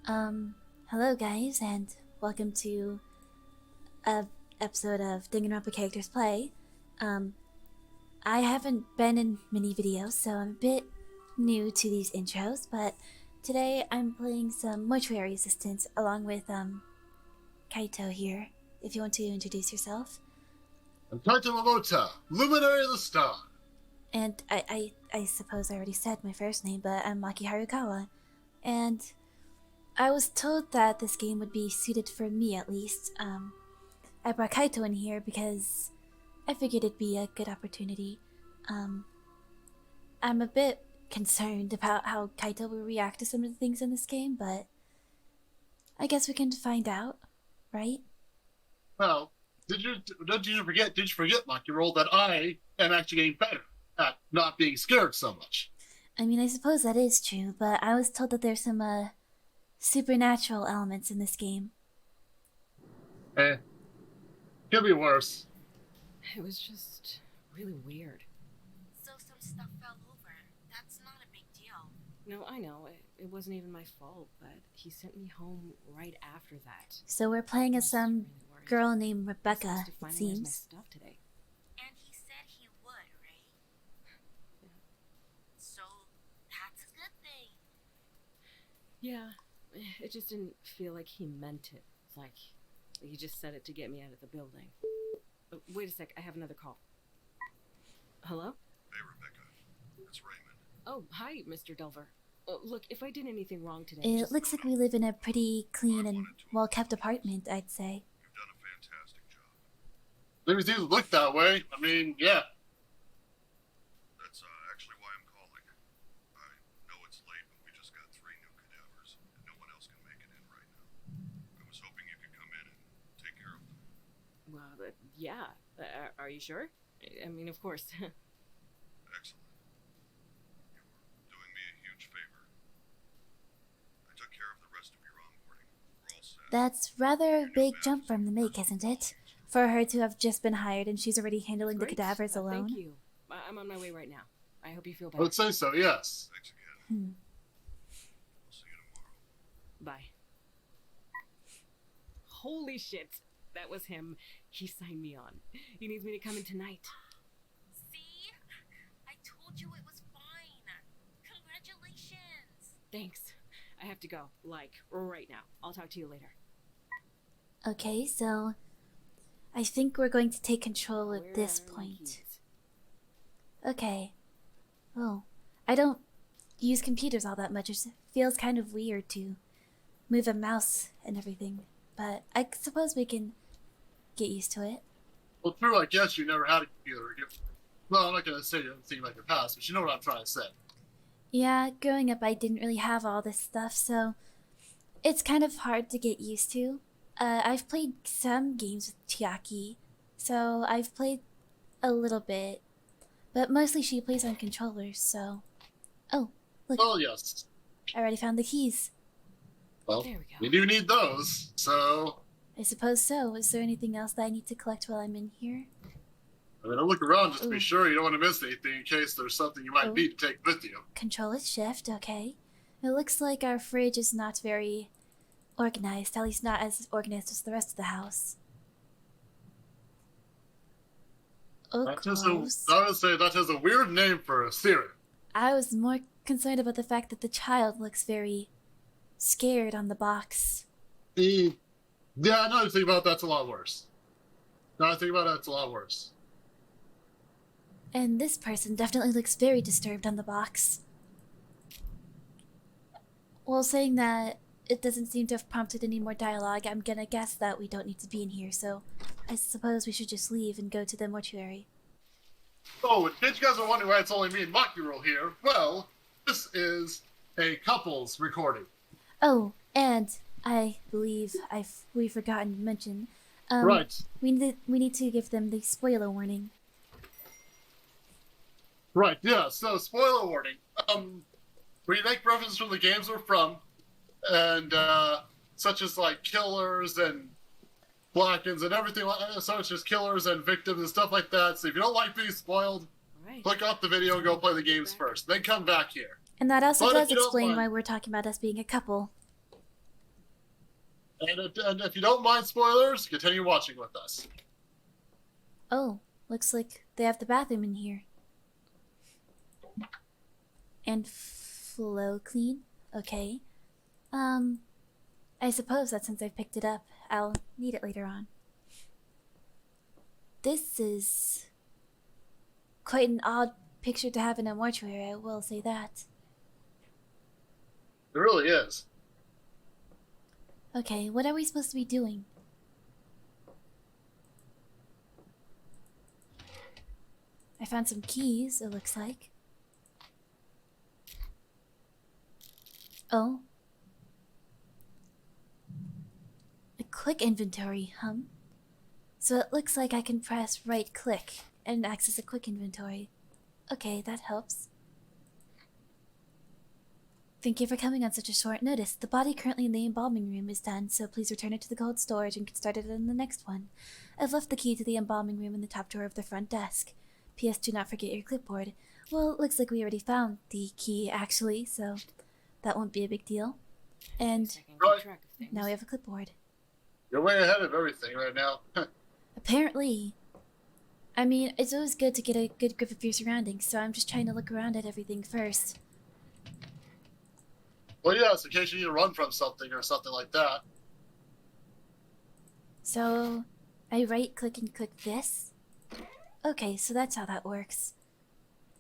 Hello guys, and welcome to a episode of Danganronpa Characters Play. I haven't been in many videos, so I'm a bit new to these intros, but today I'm playing some Mortuary assistants along with, Kaito here, if you want to introduce yourself. Untitled Chapter, Luminary of the Star. And I suppose I already said my first name, but I'm Maki Harukawa, and I was told that this game would be suited for me, at least. I brought Kaito in here because I figured it'd be a good opportunity. I'm a bit concerned about how Kaito will react to some of the things in this game, but I guess we can find out, right? Well, did you forget, Lucky Roll, that I am actually getting better at not being scared so much? I mean, I suppose that is true, but I was told that there's some, supernatural elements in this game. Could be worse. It was just really weird. So some stuff fell over. That's not a big deal. No, I know. It wasn't even my fault, but he sent me home right after that. So we're playing as some really girl named Rebecca, to it finalize my seems. stuff today. And he said he would, right? So that's a good thing. Yeah, it just didn't feel like he meant it. It's like he just said it to get me out of the building. Oh, wait a sec, I have another call. Hello? Hey, Rebecca. It's Raymond. Oh, hi, Mr. Delver. Look, if I did anything wrong today... It looks like we live in a pretty clean and well-kept apartment, I'd say. You've done a fantastic job. Things do look that way. I mean, yeah. That's actually why I'm calling. I know it's late, but we just got 3 new cadavers, and no one else can make it in right now. I was hoping you could come in and take care of them. Well, yeah. Are you sure? I mean, of course. Excellent. You're doing me a huge favor. I took care of the rest of your onboarding. We're all set. That's rather a big jump from the make, isn't it? For her to have just been hired and she's already handling the Great. cadavers alone. Thank you. I'm on my way right now. I hope you feel I better. would say so, yes. Thanks again. We'll see you tomorrow. Bye. Holy shit. That was him. He signed me on. He needs me to come in tonight. See? I told you it was fine. Congratulations. Thanks. I have to go. Like, right now. I'll talk to you later. Okay, so I think we're going to take control at Where this are my point. keys? Okay. Oh, I don't use computers all that much. It feels kind of weird to move a mouse and everything. But I suppose we can get used to it. Well, true, I guess you never had a computer. Well, I'm not going to say anything about your past, but you know what I'm trying to say. Yeah, growing up I didn't really have all this stuff, so it's kind of hard to get used to. I've played some games with Chiaki, so I've played a little bit, but mostly she plays on controllers, so... Oh, look, Oh, yes. I already found the keys. Well, There we go. we do need those, so... I suppose so. Is there anything else that I need to collect while I'm in here? I mean, I'll look around just to be Ooh. sure you don't want to miss anything in case there's something you might Oh. need to take with you. Control is shift, okay. It looks like our fridge is not very organized, at least not as organized as the rest of the house. Oh, I close. would say that has a weird name for a cereal. I was more concerned about the fact that the child looks very scared on the box. Yeah, now that I think about it, that's a lot worse. Now that I think about it, that's a lot worse. And this person definitely looks very disturbed on the box. Well, saying that it doesn't seem to have prompted any more dialogue, I'm gonna guess that we don't need to be in here, so I suppose we should just leave and go to the mortuary. Oh, in case you guys are wondering why it's only me and Makiro here, well, this is a couple's recording. Oh, and I believe we've forgotten to mention. Right. We need to give them the spoiler warning. Right, yeah, so spoiler warning. We make references from the games we're from, and such as like killers and blackens and everything, such as killers and victims and stuff like that. So if you don't like being spoiled, All right. click off the video and go play the games first. Then come back here. And that also But if does you don't explain mind- why we're talking about us being a couple. And if you don't mind spoilers, continue watching with us. Oh, looks like they have the bathroom in here. And flow clean? Okay. I suppose that since I've picked it up, I'll need it later on. This is quite an odd picture to have in a mortuary, I will say that. It really is. Okay, what are we supposed to be doing? I found some keys, it looks like. Oh. A quick inventory, So it looks like I can press right click and access a quick inventory. Okay, that helps. Thank you for coming on such a short notice. The body currently in the embalming room is done, so please return it to the cold storage and get started on the next one. I've left the key to the embalming room in the top drawer of the front desk. P.S. Do not forget your clipboard. Well, it looks like we already found the key, actually, so that won't be a big deal. And now we have a clipboard. You're way ahead of everything right now. Apparently. I mean, it's always good to get a good grip of your surroundings, so I'm just trying to look around at everything first. Well, yes, in case you need to run from something or something like that. So, I right-click and click this? Okay, so that's how that works.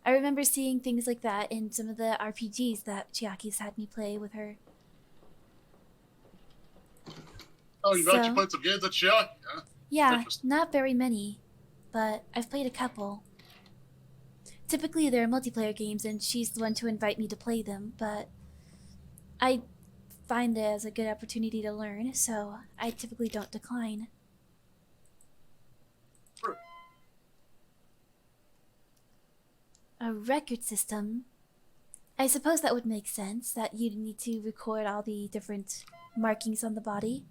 I remember seeing things like that in some of the RPGs that Chiaki's had me play with her. Oh, you've actually played some games at Chiaki, huh? Yeah, not very many, but I've played a couple. Typically they're multiplayer games and she's the one to invite me to play them, but I find it as a good opportunity to learn, so I typically don't decline. Sure. A record system? I suppose that would make sense, that you'd need to record all the different markings on the body.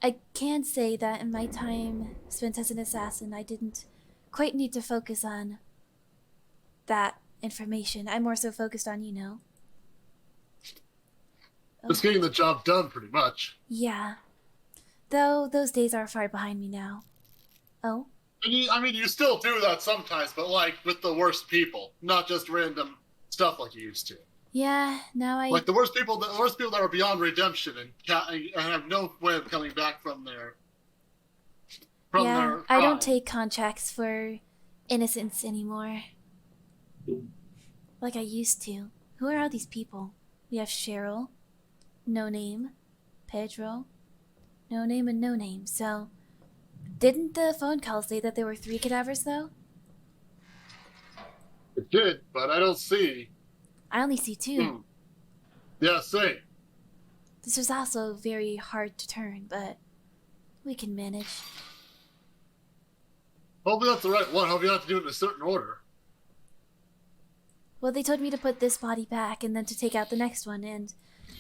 I can say that in my time spent as an assassin, I didn't quite need to focus on that information. I more so focused on, you know. Just getting the job done, pretty much. Yeah. Though those days are far behind me now. Oh? I mean, you still do that sometimes, but like with the worst people, not just random stuff like you used to. Yeah, now I... Like the worst people that are beyond redemption and have no way of coming back from their... Yeah, I don't take contracts for innocence anymore. Like I used to. Who are all these people? We have Cheryl, No Name, Pedro, No Name and No Name, so... Didn't the phone call say that there were 3 cadavers, though? It did, but I don't see... I only see 2. Yeah, same. This was also very hard to turn, but we can manage. Hopefully that's the right one. Hopefully you have to do it in a certain order. Well, they told me to put this body back and then to take out the next one, and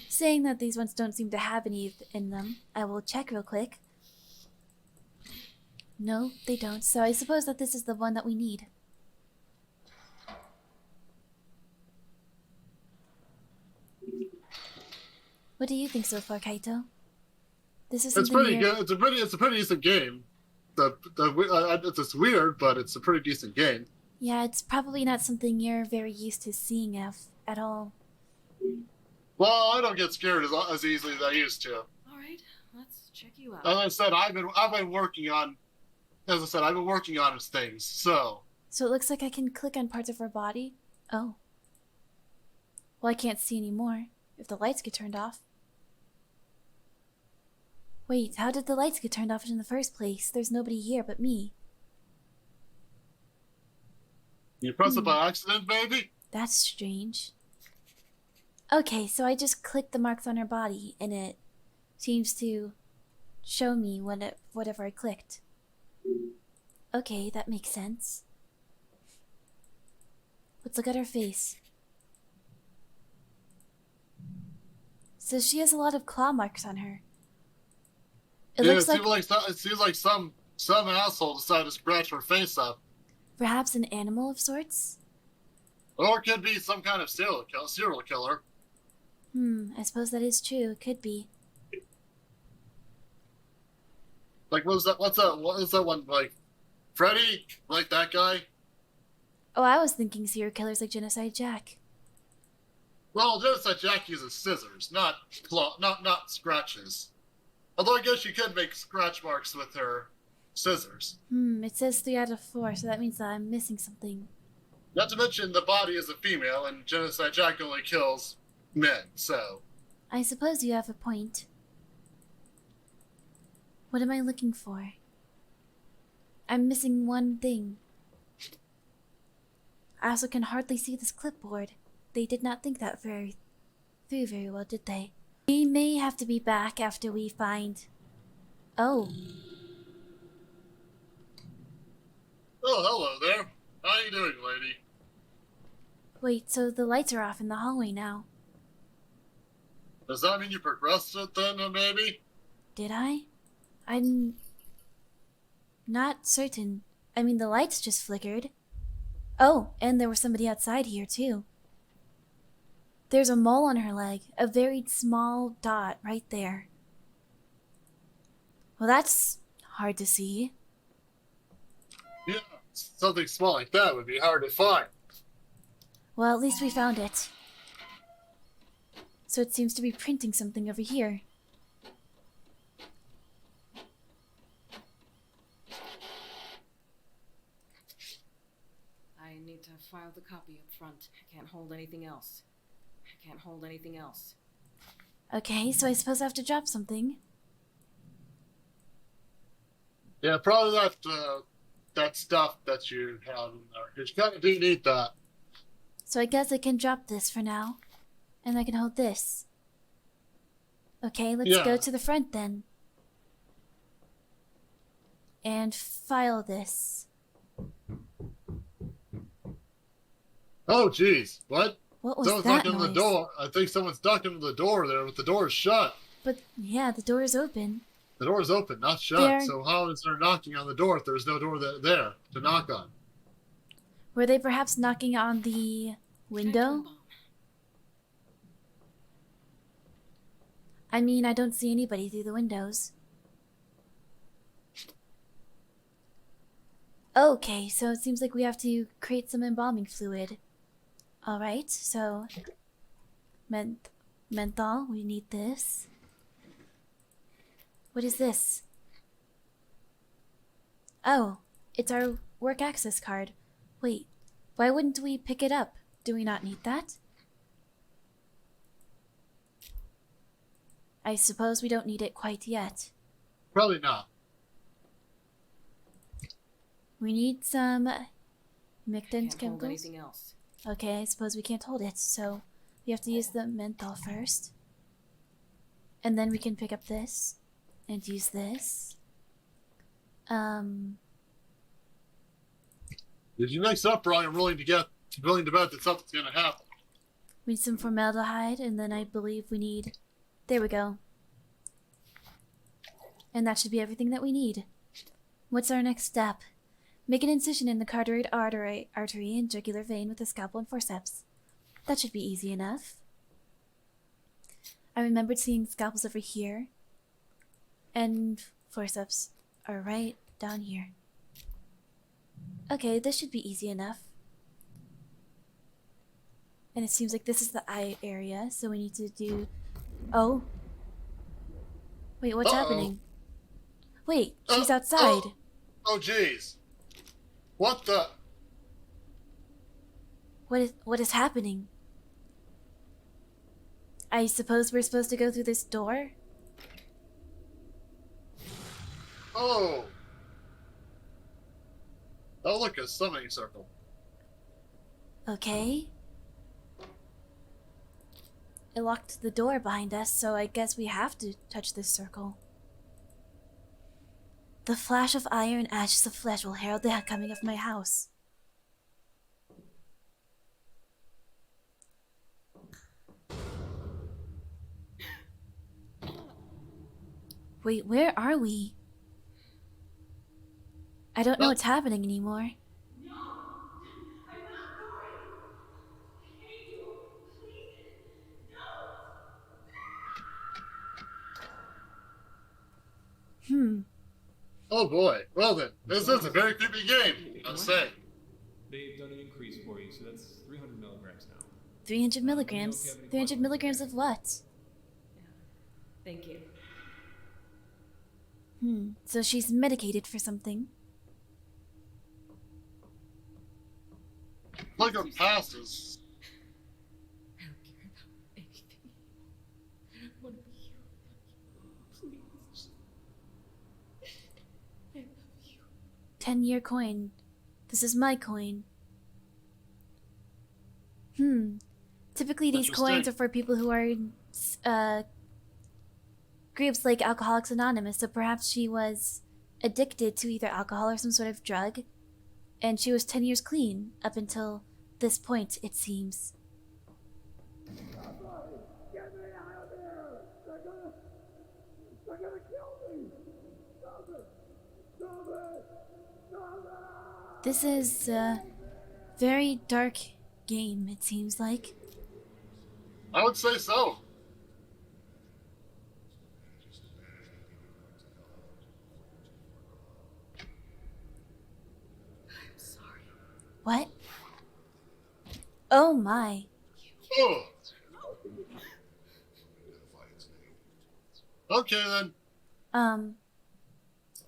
saying that these ones don't seem to have any in them, I will check real quick. No, they don't, so I suppose that this is the one that we need. What do you think so far, Kaito? This is It's pretty good. It's a pretty decent game. It's weird, but it's a pretty decent game. Yeah, it's probably not something you're very used to seeing at all. Well, I don't get scared as easily as I used to. All right, let's check you out. As I said, I've been working on. As I said, I've been working on things. So it looks like I can click on parts of her body. Oh. Well, I can't see anymore if the lights get turned off. Wait, how did the lights get turned off in the first place? There's nobody here but me. You press it by accident, baby? That's strange. Okay, so I just clicked the marks on her body, and it seems to show me whatever I clicked. Okay, that makes sense. Let's look at her face. So she has a lot of claw marks on her. It seems like some asshole decided to scratch her face up. Perhaps an animal of sorts? Or it could be some kind of serial killer. I suppose that is true. It could be. Like, what was that? What was that one? Like, Freddy? Like that guy? Oh, I was thinking serial killers like Genocide Jack. Well, Genocide Jack uses scissors, not not scratches. Although I guess you could make scratch marks with her scissors. It says 3 out of 4, so that means that I'm missing something. Not to mention the body is a female, and Genocide Jack only kills men, so. I suppose you have a point. What am I looking for? I'm missing one thing. I also can hardly see this clipboard. They did not think that through very well, did they? We may have to be back after we find... Oh. Oh, hello there. How you doing, lady? Wait, so the lights are off in the hallway now. Does that mean you progressed it then, maybe? Did I? I'm... not certain. I mean, the lights just flickered. Oh, and there was somebody outside here, too. There's a mole on her leg, a very small dot right there. Well, that's hard to see. Yeah, something small like that would be hard to find. Well, at least we found it. So it seems to be printing something over here. I need to file the copy up front. I can't hold anything else. I can't hold anything else. Okay, so I suppose I have to drop something. Yeah, probably that stuff that you have in there. Because you kind of do need that. So I guess I can drop this for now. And I can hold this. Okay, let's Yeah. go to the front then. And file this. Oh, jeez. What? What was Someone's that knocking on noise? the door. I think someone's knocking on the door there, but the door is shut. But yeah, the door is open. The door is open, not shut. There- So how is there knocking on the door if there's no door there to knock on? Were they perhaps knocking on the window? I mean, I don't see anybody through the windows. Okay, so it seems like we have to create some embalming fluid. Alright, so... menthol, we need this. What is this? Oh, it's our work access card. Wait, why wouldn't we pick it up? Do we not need that? I suppose we don't need it quite yet. Probably not. We need some humectant Can't hold chemicals. anything else. Okay, I suppose we can't hold it, so we have to use the menthol first. And then we can pick up this and use this. Did you mix up wrong? I'm willing to bet that something's gonna happen. We need some formaldehyde, and then I believe we need... There we go. And that should be everything that we need. What's our next step? Make an incision in the carotid artery and jugular vein with a scalpel and forceps. That should be easy enough. I remembered seeing scalpels over here. And forceps are right down here. Okay, this should be easy enough. And it seems like this is the eye area, so we need to do... Oh. Wait, what's happening? Wait, she's outside. Oh, jeez. What the? What is happening? I suppose we're supposed to go through this door? Oh. Oh, look, a summoning circle. Okay. It locked the door behind us, so I guess we have to touch this circle. The flash of iron and ashes of flesh will herald the coming of my house. Wait, where are we? I don't know what's happening anymore. Oh boy. Well then, this is a very creepy game, I'll say. They've done an increase for you, so that's 300 milligrams now. 300 Let me know if milligrams. you have any 300 questions, milligrams okay? of what? Yeah. Thank you. So she's medicated for something. Like her passes. I don't care about anything. I don't want to be here without you. Please. I love you. 10-year coin. This is my coin. Typically these coins Interesting. are for people who are in groups like Alcoholics Anonymous, so perhaps she was addicted to either alcohol or some sort of drug, and she was 10 years clean up until this point, it seems. This is a very dark game, it seems like. I would say so. I'm sorry. What? Oh my. Oh. Okay then. Now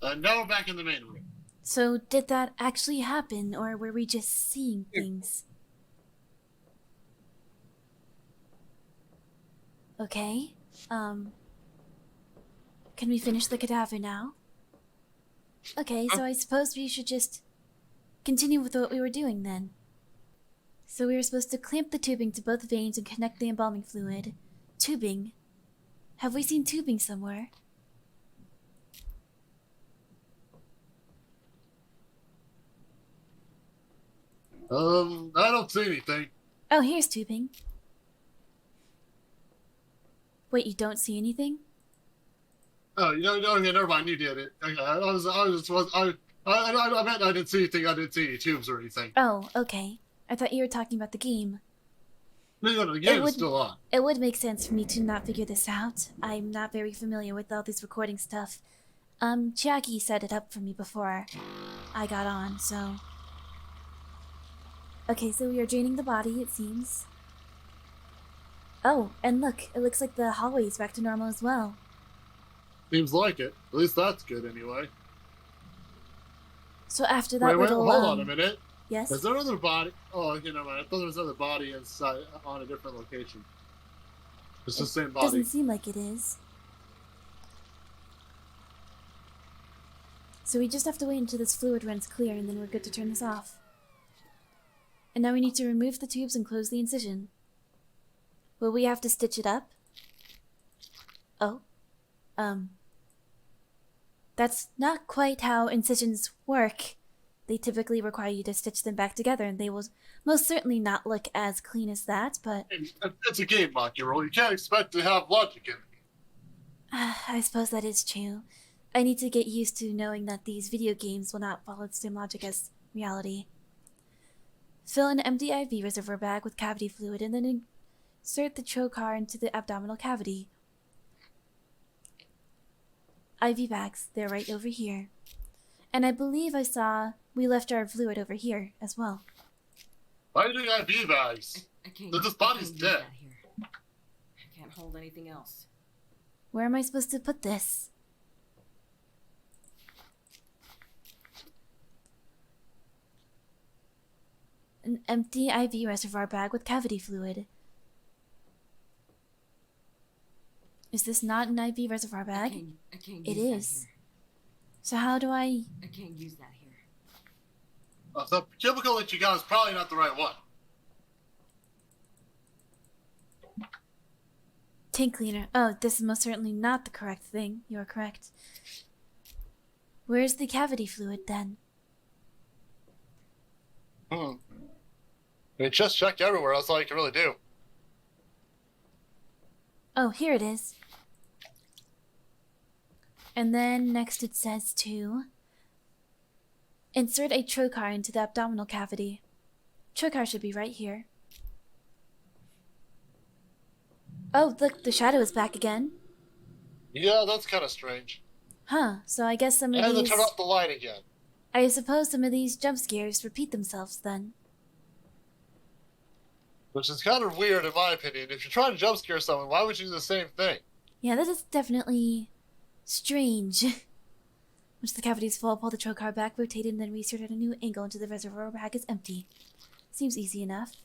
we're back in the main room. So did that actually happen, or were we just seeing things? Okay. Can we finish the cadaver now? Okay, so I suppose we should just continue with what we were doing then. So we were supposed to clamp the tubing to both veins and connect the embalming fluid. Tubing? Have we seen tubing somewhere? I don't see anything. Oh, here's tubing. Wait, you don't see anything? Oh, okay, never mind. You did it. Okay, I meant I didn't see anything. I didn't see any tubes or anything. Oh, okay. I thought you were talking about the game. No, the game would- is still on. It would make sense for me to not figure this out. I'm not very familiar with all this recording stuff. Jackie set it up for me before I got on, so... Okay, so we are draining the body, it seems. Oh, and look, it looks like the hallway is back to normal as well. Seems like it. At least that's good anyway. So after that Wait, little, hold on a minute. Yes? Is there another body? Oh, okay, never mind. I thought there was another body inside on a different location. It's the same body. Doesn't seem like it is. So we just have to wait until this fluid runs clear and then we're good to turn this off. And now we need to remove the tubes and close the incision. Will we have to stitch it up? Oh. That's not quite how incisions work. They typically require you to stitch them back together, and they will most certainly not look as clean as that, but... It's a game, Mortuary. You can't expect to have logic in it. I suppose that is true. I need to get used to knowing that these video games will not follow the same logic as reality. Fill an empty IV reservoir bag with cavity fluid and then insert the trocar into the abdominal cavity. IV bags, they're right over here. And I believe I saw we left our fluid over here as well. Why are you doing IV bags? I can't. This I body's can't use dead. that here. I can't hold anything else. Where am I supposed to put this? An empty IV reservoir bag with cavity fluid. Is this not an IV reservoir bag? I can't It use is. that here. So how do I... I can't use that here. The cubicle that you got is probably not the right one. Tank cleaner. Oh, this is most certainly not the correct thing. You are correct. Where's the cavity fluid then? I mean, just check everywhere. That's all you can really do. Oh, here it is. And then next it says to insert a trocar into the abdominal cavity. Trocar should be right here. Oh, look, the shadow is back again. Yeah, that's kind of strange. Huh, so I guess some of And then these... turn off the light again. I suppose some of these jump scares repeat themselves then. Which is kind of weird in my opinion. If you're trying to jump scare someone, why would you do the same thing? Yeah, that is definitely strange. Once the cavity is full, pull the troll car back, rotate it, and then reinsert at a new angle until the reservoir bag is empty. Seems easy enough.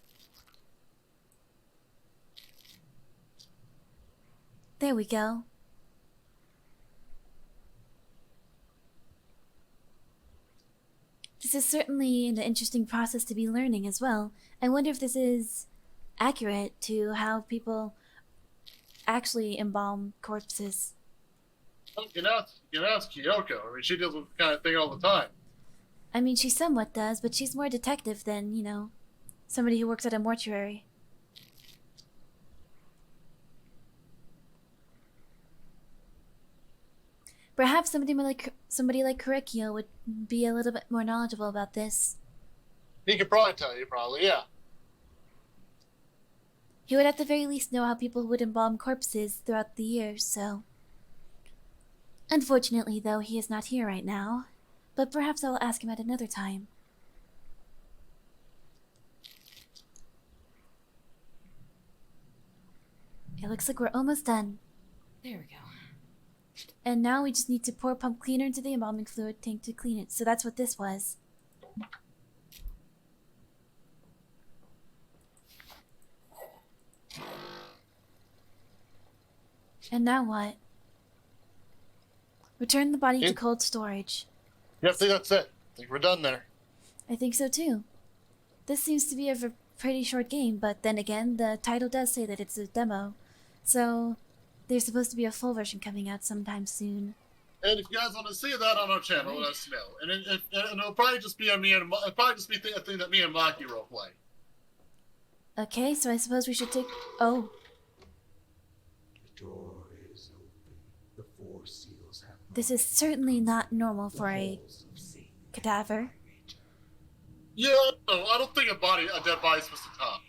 There we go. This is certainly an interesting process to be learning as well. I wonder if this is accurate to how people actually embalm corpses. You can ask Kyoko. I mean, she deals with this kind of thing all the time. I mean, she somewhat does, but she's more detective than, you know, somebody who works at a mortuary. Perhaps somebody like Korekio would be a little bit more knowledgeable about this. He could probably tell you, yeah. He would at the very least know how people would embalm corpses throughout the years, so... Unfortunately, though, he is not here right now. But perhaps I will ask him at another time. It looks like we're almost done. There we go. And now we just need to pour pump cleaner into the embalming fluid tank to clean it. So that's what this was. And now what? Return the body to cold storage. Yep, I think that's it. I think we're done there. I think so too. This seems to be a pretty short game, but then again, the title does say that it's a demo. So, there's supposed to be a full version coming out sometime soon. And if you guys want to see that on our channel, let us know. And it'll probably just be a thing that me and Maki will play. Okay, so I suppose we should take... Oh. The door is open. The four seals have... This is certainly not normal for a cadaver. Yeah, no, I don't think a dead body is supposed to talk.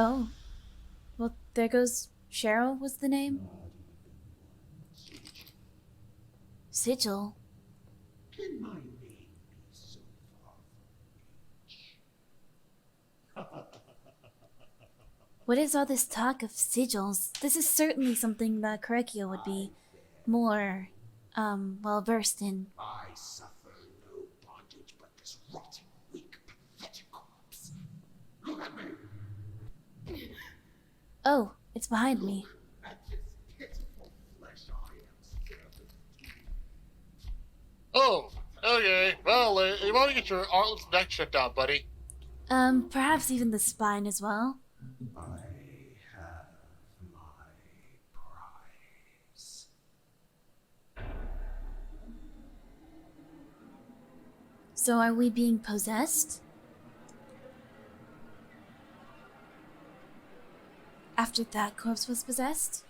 Oh. Well, there goes... Cheryl was the name? Sigil. Can my name be so far from What is all this talk of sigils? This is certainly something that Korekio would be more, well versed in. I suffer no bondage but this rotten, weak, pathetic corpse. Look at me! Oh, it's behind me. At this pitiful flesh I am serving. Oh, okay. Well, you want to get your arms and neck checked out, buddy. Perhaps even the spine as well. I have my prize. So are we being possessed? After that corpse was possessed?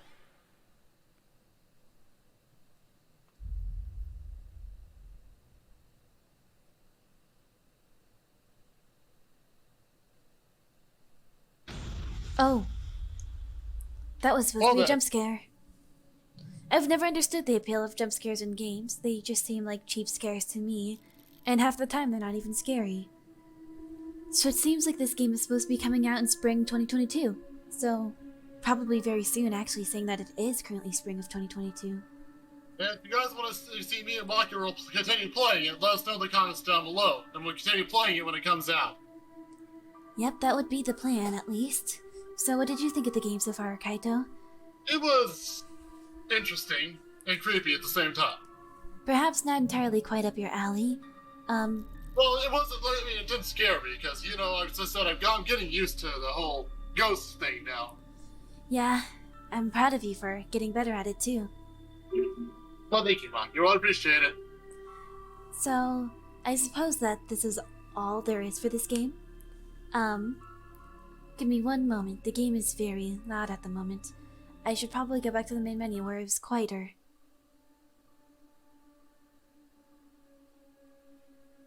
Oh. That was supposed to be a jump scare. I've never understood the appeal of jump scares in games. They just seem like cheap scares to me, and half the time they're not even scary. So it seems like this game is supposed to be coming out in spring 2022. So, probably very soon, actually, saying that it is currently spring of 2022. And if you guys want to see me and Maki will continue playing it, let us know in the comments down below, and we'll continue playing it when it comes out. Yep, that would be the plan, at least. So what did you think of the game so far, Kaito? It was interesting and creepy at the same time. Perhaps not entirely quite up your alley. Well, it wasn't. I mean, it didn't scare me because I just said I'm getting used to the whole ghost thing now. Yeah, I'm proud of you for getting better at it too. Well, thank you, Maki. I appreciate it. So, I suppose that this is all there is for this game. Give me one moment. The game is very loud at the moment. I should probably go back to the main menu where it's quieter.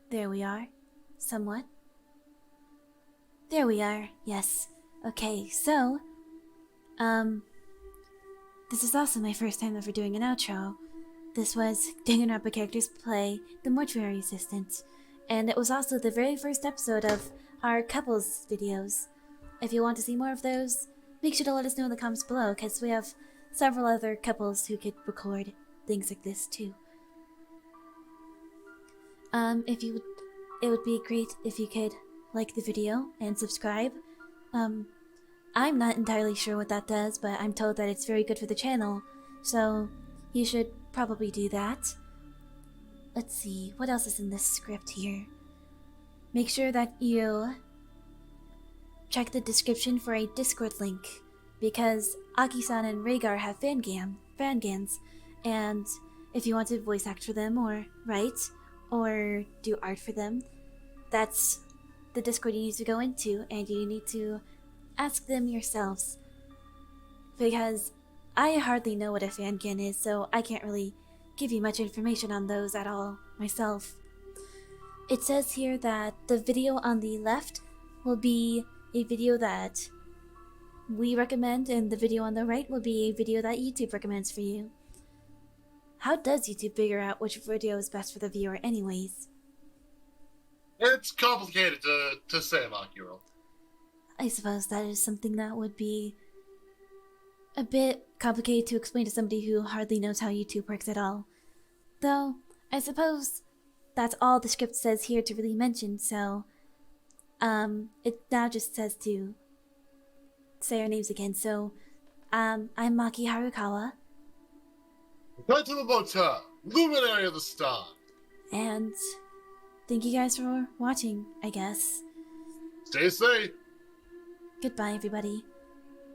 There we are. Somewhat. There we are. Yes. Okay, so... this is also my first time ever doing an outro. This was Danganronpa Characters Play the Mortuary Assistant, and it was also the very first episode of our couples videos. If you want to see more of those, make sure to let us know in the comments below, because we have several other couples who could record things like this too. It would be great if you could like the video and subscribe. I'm not entirely sure what that does, but I'm told that it's very good for the channel, so you should probably do that. Let's see, what else is in this script here? Make sure that you check the description for a Discord link, because Aki-san and Rhaegar have fangans, and if you want to voice act for them or write or do art for them, that's the Discord you need to go into, and you need to ask them yourselves. Because I hardly know what a fangan is, so I can't really give you much information on those at all myself. It says here that the video on the left will be a video that we recommend, and the video on the right will be a video that YouTube recommends for you. How does YouTube figure out which video is best for the viewer anyways? It's complicated to say, Makiro. I suppose that is something that would be a bit complicated to explain to somebody who hardly knows how YouTube works at all. Though, I suppose that's all the script says here to really mention, so it now just says to say our names again. So, I'm Maki Harukawa, Go to the motel, luminary of the star. and thank you guys for watching, I guess. Stay safe. Goodbye, everybody.